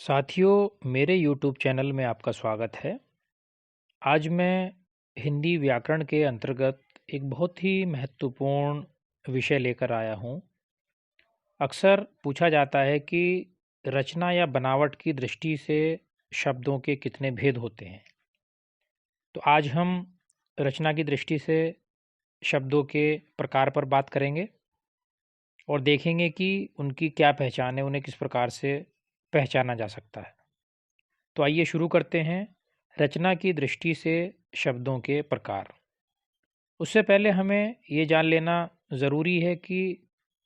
साथियों, मेरे YouTube channel में आपका स्वागत है। आज मैं हिंदी व्याकरण के अंतर्गत एक बहुत ही महत्वपूर्ण विषय लेकर आया हूँ। अक्सर पूछा जाता है कि रचना या बनावट की दृष्टि से शब्दों के कितने भेद होते हैं। तो आज हम रचना की दृष्टि से शब्दों के प्रकार पर बात करेंगे और देखेंगे कि उनकी क्या पहचान है, उन्हें किस प्रकार से पहचाना जा सकता है। तो आइए शुरू करते हैं रचना की दृष्टि से शब्दों के प्रकार। उससे पहले हमें ये जान लेना ज़रूरी है कि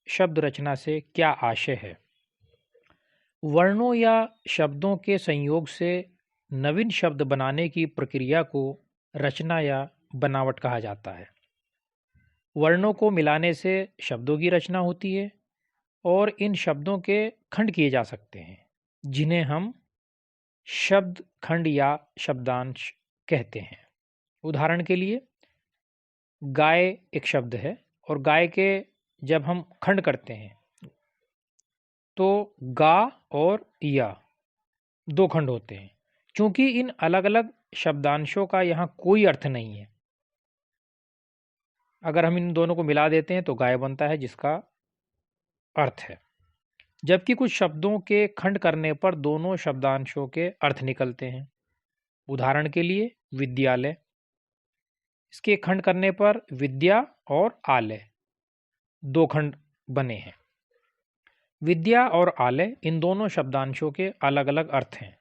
शब्द रचना से क्या आशय है। वर्णों या शब्दों के संयोग से नवीन शब्द बनाने की प्रक्रिया को रचना या बनावट कहा जाता है। वर्णों को मिलाने से शब्दों की रचना होती है और इन शब्दों के खंड किए जा सकते हैं, जिन्हें हम शब्द खंड या शब्दांश कहते हैं। उदाहरण के लिए गाय एक शब्द है और गाय के जब हम खंड करते हैं तो गा और या दो खंड होते हैं। चूंकि इन अलग अलग शब्दांशों का यहाँ कोई अर्थ नहीं है, अगर हम इन दोनों को मिला देते हैं तो गाय बनता है, जिसका अर्थ है। जबकि कुछ शब्दों के खंड करने पर दोनों शब्दांशों के अर्थ निकलते हैं। उदाहरण के लिए विद्यालय, इसके खंड करने पर विद्या और आलय दो खंड बने हैं। विद्या और आलय इन दोनों शब्दांशों के अलग अलग अर्थ हैं।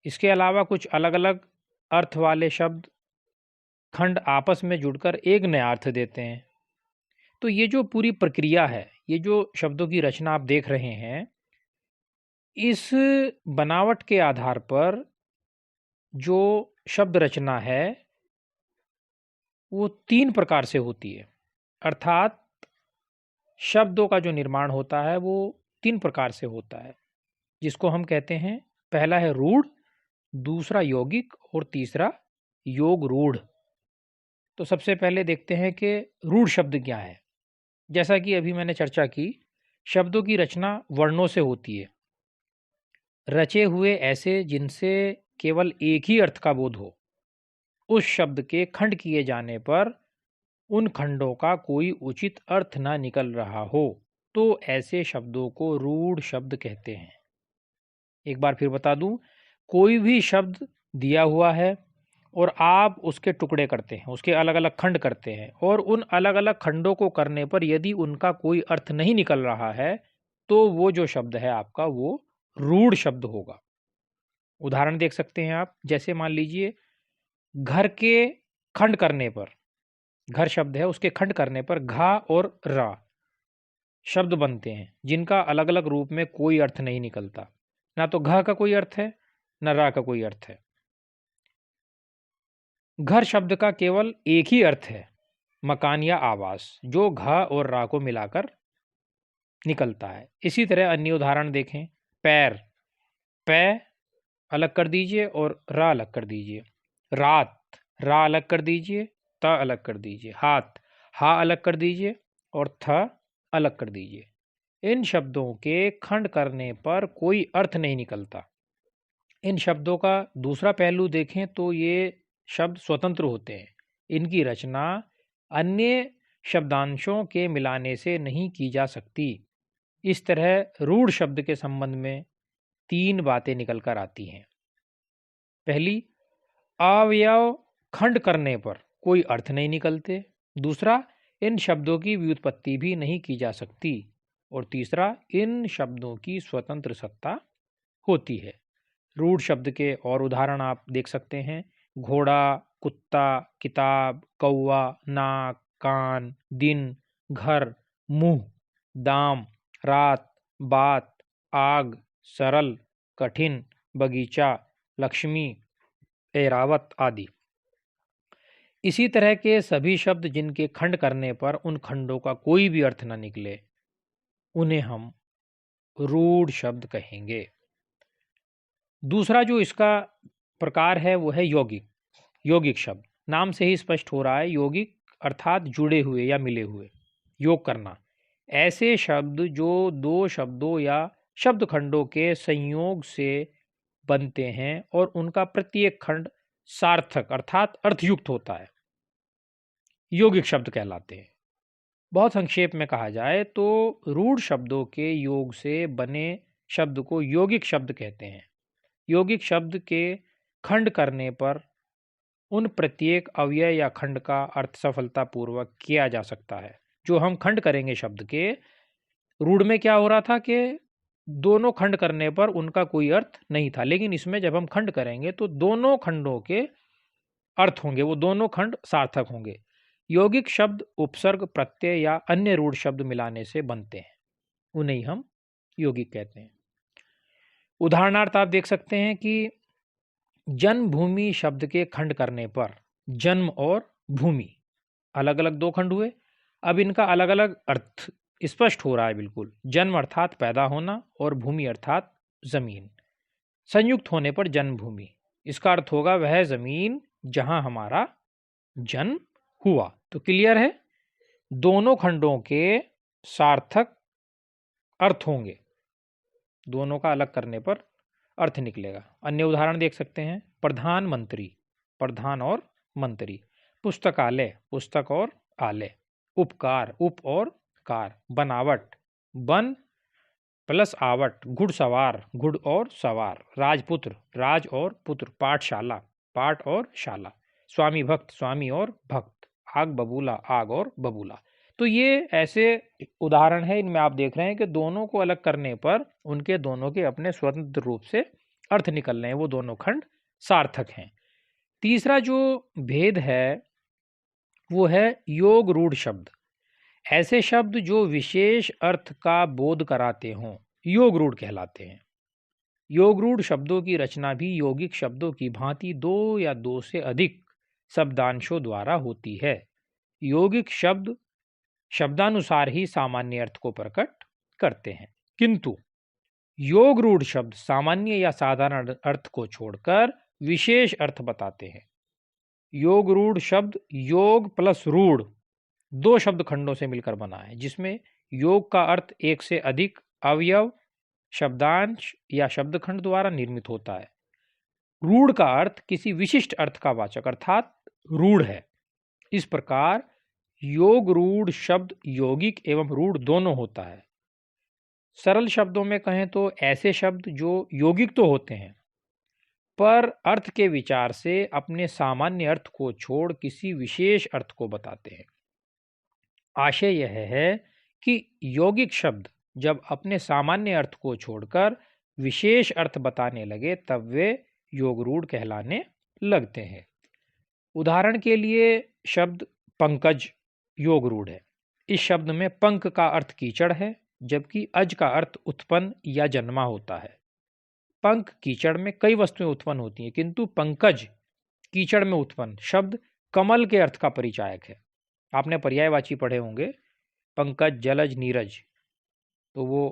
इसके अलावा कुछ अलग अलग अर्थ वाले शब्द खंड आपस में जुड़कर एक नया अर्थ देते हैं। तो ये जो पूरी प्रक्रिया है, ये जो शब्दों की रचना आप देख रहे हैं, इस बनावट के आधार पर जो शब्द रचना है वो तीन प्रकार से होती है। अर्थात शब्दों का जो निर्माण होता है वो तीन प्रकार से होता है, जिसको हम कहते हैं, पहला है रूढ़, दूसरा यौगिक और तीसरा योग रूढ़। तो सबसे पहले देखते हैं कि रूढ़ शब्द क्या है। जैसा कि अभी मैंने चर्चा की, शब्दों की रचना वर्णों से होती है, रचे हुए ऐसे जिनसे केवल एक ही अर्थ का बोध हो। उस शब्द के खंड किए जाने पर उन खंडों का कोई उचित अर्थ ना निकल रहा हो, तो ऐसे शब्दों को रूढ़ शब्द कहते हैं। एक बार फिर बता दूं, कोई भी शब्द दिया हुआ है और आप उसके टुकड़े करते हैं, उसके अलग अलग खंड करते हैं, और उन अलग अलग खंडों को करने पर यदि उनका कोई अर्थ नहीं निकल रहा है तो वो जो शब्द है आपका, वो रूढ़ शब्द होगा। उदाहरण देख सकते हैं आप, जैसे मान लीजिए घर के खंड करने पर, घर शब्द है, उसके खंड करने पर घा और रा शब्द बनते हैं, जिनका अलग अलग रूप में कोई अर्थ नहीं निकलता। ना तो घ का कोई अर्थ है, न रा का कोई अर्थ है। घर शब्द का केवल एक ही अर्थ है, मकान या आवास, जो घ और रा को मिलाकर निकलता है। इसी तरह अन्य उदाहरण देखें। पैर, पै अलग कर दीजिए और रा अलग कर दीजिए। रात, रा अलग कर दीजिए, त अलग कर दीजिए। हाथ, हा अलग कर दीजिए और थ अलग कर दीजिए। इन शब्दों के खंड करने पर कोई अर्थ नहीं निकलता। इन शब्दों का दूसरा पहलू देखें तो ये शब्द स्वतंत्र होते हैं। इनकी रचना अन्य शब्दांशों के मिलाने से नहीं की जा सकती। इस तरह रूढ़ शब्द के संबंध में तीन बातें निकल कर आती हैं। पहली, अवयव खंड करने पर कोई अर्थ नहीं निकलते। दूसरा, इन शब्दों की व्युत्पत्ति भी नहीं की जा सकती। और तीसरा, इन शब्दों की स्वतंत्र सत्ता होती है। रूढ़ शब्द के और उदाहरण आप देख सकते हैं। घोड़ा, कुत्ता, किताब, कौवा, नाक, कान, दिन, घर, मुंह, दाम, रात, बात, आग, सरल, कठिन, बगीचा, लक्ष्मी, ऐरावत आदि। इसी तरह के सभी शब्द जिनके खंड करने पर उन खंडों का कोई भी अर्थ न निकले, उन्हें हम रूढ़ शब्द कहेंगे। दूसरा जो इसका प्रकार है वो है यौगिक। यौगिक शब्द, नाम से ही स्पष्ट हो रहा है, यौगिक अर्थात जुड़े हुए या मिले हुए, योग करना। ऐसे शब्द जो दो शब्दों या शब्द खंडों के संयोग से बनते हैं और उनका प्रत्येक खंड सार्थक अर्थात अर्थयुक्त होता है, यौगिक शब्द कहलाते हैं। बहुत संक्षेप में कहा जाए तो रूढ़ शब्दों के योग से बने शब्द को यौगिक शब्द कहते हैं। यौगिक शब्द के खंड करने पर उन प्रत्येक अव्यय या खंड का अर्थ सफलतापूर्वक किया जा सकता है। जो हम खंड करेंगे शब्द के, रूढ़ में क्या हो रहा था कि दोनों खंड करने पर उनका कोई अर्थ नहीं था, लेकिन इसमें जब हम खंड करेंगे तो दोनों खंडों के अर्थ होंगे, वो दोनों खंड सार्थक होंगे। यौगिक शब्द उपसर्ग, प्रत्यय या अन्य रूढ़ शब्द मिलाने से बनते हैं, उन्हें हम यौगिक कहते हैं। उदाहरणार्थ आप देख सकते हैं कि जन्मभूमि शब्द के खंड करने पर जन्म और भूमि अलग अलग दो खंड हुए। अब इनका अलग अलग अर्थ स्पष्ट हो रहा है बिल्कुल। जन्म अर्थात पैदा होना और भूमि अर्थात जमीन। संयुक्त होने पर जन्मभूमि, इसका अर्थ होगा वह जमीन जहां हमारा जन्म हुआ। तो क्लियर है, दोनों खंडों के सार्थक अर्थ होंगे, दोनों का अलग करने पर अर्थ निकलेगा। अन्य उदाहरण देख सकते हैं, प्रधानमंत्री, प्रधान और मंत्री। पुस्तकालय, पुस्तक और आलय। उपकार, उप और कार। बनावट, बन प्लस आवट। घुड़सवार, घुड़ और सवार। राजपुत्र, राज और पुत्र। पाठशाला, पाठ और शाला। स्वामी भक्त, स्वामी और भक्त। आग बबूला, आग और बबूला। तो ये ऐसे उदाहरण है, इनमें आप देख रहे हैं कि दोनों को अलग करने पर उनके दोनों के अपने स्वतंत्र रूप से अर्थ निकल रहे हैं, वो दोनों खंड सार्थक हैं। तीसरा जो भेद है वो है योग रूढ़ शब्द। ऐसे शब्द जो विशेष अर्थ का बोध कराते हों योग रूढ़ कहलाते हैं। योग रूढ़ शब्दों की रचना भी यौगिक शब्दों की भांति दो या दो से अधिक शब्दांशों द्वारा होती है। यौगिक शब्द शब्दानुसार ही सामान्य अर्थ को प्रकट करते हैं, किंतु योग रूढ़ शब्द सामान्य या साधारण अर्थ को छोड़कर विशेष अर्थ बताते हैं। योग रूढ़ शब्द योग प्लस रूढ़ दो शब्द खंडों से मिलकर बना है, जिसमें योग का अर्थ एक से अधिक अवयव, शब्दांश या शब्दखंड द्वारा निर्मित होता है। रूढ़ का अर्थ किसी विशिष्ट अर्थ का वाचक अर्थात रूढ़ है। इस प्रकार योग रूढ़ शब्द यौगिक एवं रूढ़ दोनों होता है। सरल शब्दों में कहें तो ऐसे शब्द जो यौगिक तो होते हैं पर अर्थ के विचार से अपने सामान्य अर्थ को छोड़ किसी विशेष अर्थ को बताते हैं। आशय यह है कि यौगिक शब्द जब अपने सामान्य अर्थ को छोड़कर विशेष अर्थ बताने लगे तब वे योगरूढ़ कहलाने लगते हैं। उदाहरण के लिए शब्द पंकज योगरूढ़ है। इस शब्द में पंक का अर्थ कीचड़ है, जबकि अज का अर्थ उत्पन्न या जन्मा होता है। पंक कीचड़ में कई वस्तुएं उत्पन्न होती हैं, किंतु पंकज कीचड़ में उत्पन्न शब्द कमल के अर्थ का परिचायक है। आपने पर्यायवाची पढ़े होंगे, पंकज, जलज, नीरज, तो वो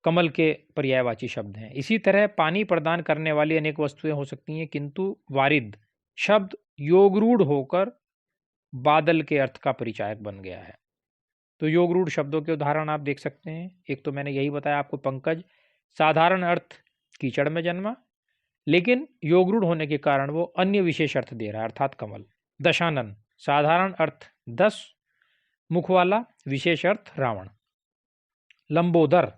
कमल के पर्यायवाची शब्द हैं। इसी तरह पानी प्रदान करने वाली अनेक वस्तुएं हो सकती हैं, किंतु वारिद शब्द योगरूढ़ होकर बादल के अर्थ का परिचायक बन गया है। तो योगरूढ़ शब्दों के उदाहरण आप देख सकते हैं। एक तो मैंने यही बताया आपको, पंकज साधारण अर्थ कीचड़ में जन्मा, लेकिन योगरूढ़ होने के कारण वो अन्य विशेष अर्थ दे रहा है अर्थात कमल। दशानन साधारण अर्थ 10 मुख वाला, विशेष अर्थ रावण। लंबोदर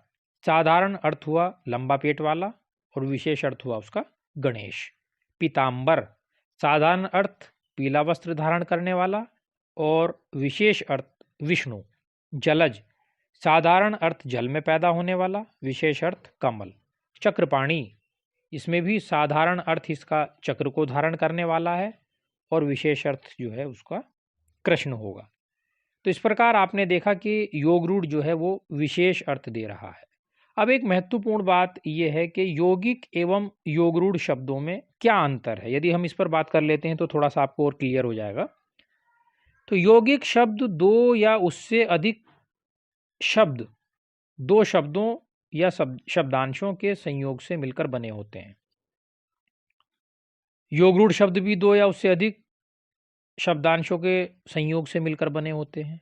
साधारण अर्थ हुआ लंबा पेट वाला और विशेष अर्थ हुआ उसका गणेश। पीताम्बर साधारण अर्थ पीला वस्त्र धारण करने वाला और विशेष अर्थ विष्णु। जलज साधारण अर्थ जल में पैदा होने वाला, विशेष अर्थ कमल। चक्रपाणी इसमें भी साधारण अर्थ इसका चक्र को धारण करने वाला है और विशेष अर्थ जो है उसका कृष्ण होगा। तो इस प्रकार आपने देखा कि योगरूढ़ जो है वो विशेष अर्थ दे रहा है। अब एक महत्वपूर्ण बात यह है कि यौगिक एवं योगरूढ़ शब्दों में क्या अंतर है। यदि हम इस पर बात कर लेते हैं तो थोड़ा सा आपको और क्लियर हो जाएगा। तो यौगिक शब्द दो या उससे अधिक शब्द दो शब्दों या शब्दांशों के संयोग से मिलकर बने होते हैं। योगरूढ़ शब्द भी दो या उससे अधिक शब्दांशों के संयोग से मिलकर बने होते हैं।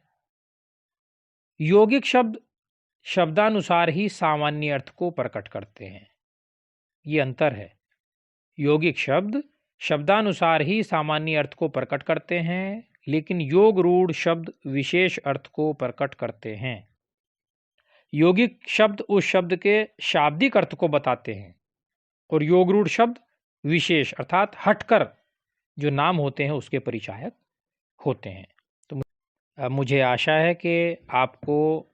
यौगिक शब्द शब्दानुसार ही सामान्य अर्थ को प्रकट करते हैं। ये अंतर है। यौगिक शब्द शब्दानुसार ही सामान्य अर्थ को प्रकट करते हैं, लेकिन योग रूढ़ शब्द विशेष अर्थ को प्रकट करते हैं। यौगिक शब्द उस शब्द के शाब्दिक अर्थ को बताते हैं और योग रूढ़ शब्द विशेष अर्थात हटकर जो नाम होते हैं उसके परिचायक होते हैं। तो मुझे आशा है कि आपको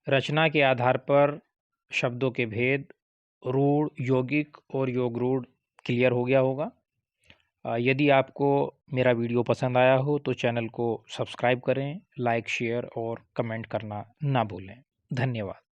रचना के आधार पर शब्दों के भेद, रूढ़, यौगिक और योग रूढ़ क्लियर हो गया होगा। यदि आपको मेरा वीडियो पसंद आया हो तो चैनल को सब्सक्राइब करें, लाइक, शेयर और कमेंट करना ना भूलें। धन्यवाद।